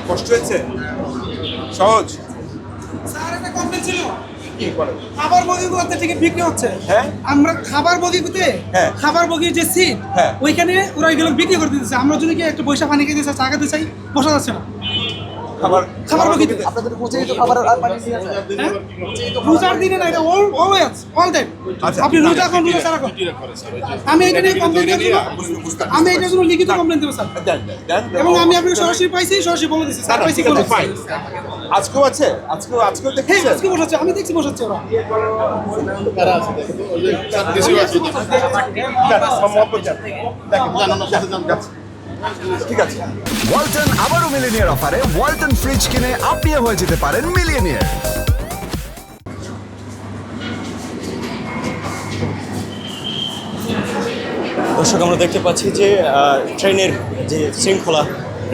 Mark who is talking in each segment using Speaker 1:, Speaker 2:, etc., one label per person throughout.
Speaker 1: কষ্ট হয়েছে? সহজ?
Speaker 2: স্যার একটা কমপ্লেন ছিল,
Speaker 1: কি করে?
Speaker 2: খাবার বগিগুলোতে টিকিট বিক্রি হচ্ছে।
Speaker 1: হ্যাঁ,
Speaker 2: আমরা খাবার বগিতে,
Speaker 1: হ্যাঁ,
Speaker 2: খাবার বগির যে সিট,
Speaker 1: হ্যাঁ,
Speaker 2: ওইখানে ওরা এগুলো বিক্রি করে দিতেছে। আমরা যদি কি একটা পয়সা পানি খেতে চাই, চা খেতে চাই, বসা যাচ্ছে না। খাবার বগিতে
Speaker 3: আপনাদের পৌঁছে খাবার আর পানি দিয়ে আছে।
Speaker 2: রোজার দিনে না, এটা অলওয়েজ অল টাইম। আপনি রোজা কোন রোজা ছাড়া কোন? আমি এটা নিয়ে কমপ্লেন দেব, আমি এটার জন্য লিখিত কমপ্লেন দেব স্যার। এবং আমি আপনাকে সরাসরি পাইছি, সরাসরি বলে দিচ্ছি স্যার পাইছি কোন।
Speaker 1: আজকেও আছে? আজকেও
Speaker 2: হ্যাঁ,
Speaker 1: দেখেছেন?
Speaker 2: আজকে বসাচ্ছে, আমি দেখছি বসাচ্ছে ওরা।
Speaker 1: ঠিক আছে।
Speaker 4: ওয়ালটন আবারও মিলিনিয়ার অফারে ওয়ালটন ফ্রিজ কিনে আপনিও হয়ে যেতে পারেন মিলিয়নিয়ার।
Speaker 5: দর্শক, আমরা দেখতে পাচ্ছি যে ট্রেনের যে শৃঙ্খলা,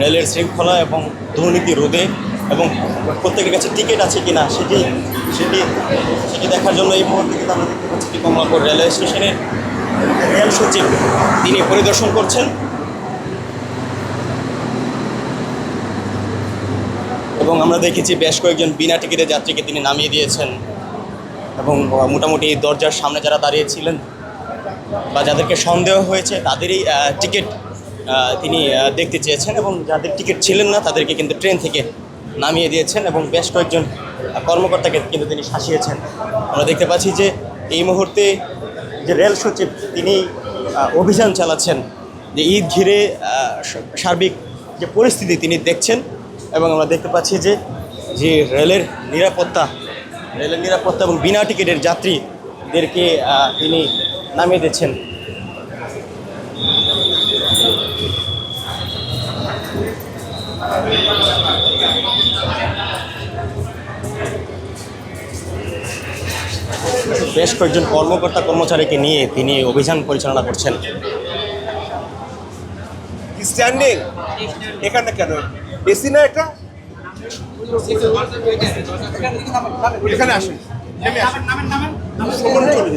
Speaker 5: রেলের শৃঙ্খলা এবং দুর্নীতি রোধে এবং প্রত্যেকের কাছে টিকিট আছে কিনা সেটি দেখার জন্য এই মুহূর্তে কিন্তু আমরা দেখতে পাচ্ছি যে কমলাপুর রেলওয়ে স্টেশনের রেল সচিব তিনি পরিদর্শন করছেন এবং আমরা দেখেছি বেশ কয়েকজন বিনা টিকিটের যাত্রীকে তিনি নামিয়ে দিয়েছেন এবং মোটামুটি দরজার সামনে যারা দাঁড়িয়েছিলেন বা যাদেরকে সন্দেহ হয়েছে তাদেরই টিকিট তিনি দেখতে চেয়েছেন এবং যাদের টিকিট ছিলেন না তাদেরকে কিন্তু ট্রেন থেকে নামিয়ে দিয়েছেন এবং বেশ কয়েকজন কর্মকর্তাকে কিন্তু তিনি শাসিয়েছেন। আমরা দেখতে পাচ্ছি যে এই মুহূর্তে যে রেল সচিব তিনি অভিযান চালাচ্ছেন, যে ঈদ ঘিরে সার্বিক যে পরিস্থিতি তিনি দেখছেন এবং আমরা দেখতে পাচ্ছি যে রেলের নিরাপত্তা এবং বিনা টিকিটের যাত্রীদেরকে তিনি নামিয়ে দিচ্ছেন। বেশ কয়েকজন কর্মচারীকে নিয়ে তিনি অভিযান পরিচালনা করছেন।
Speaker 1: স্ট্যান্ডিং এখানে কেন? এসি না এটা? এখানে আসুন, নেমে আসুন, চলে যান।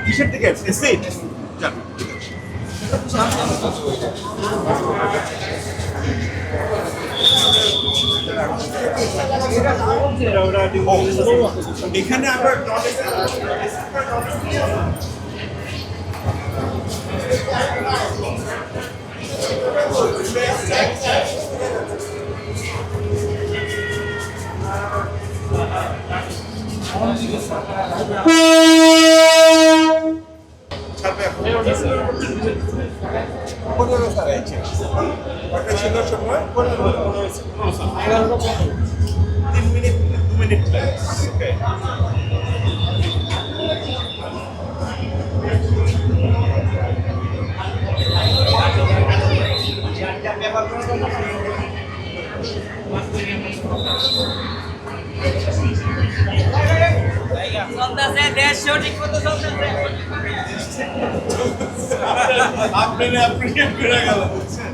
Speaker 1: কিসের টিকিট? এসি? যান। এখানে আমরা আপনি ঘুরে গেল, বুঝছেন?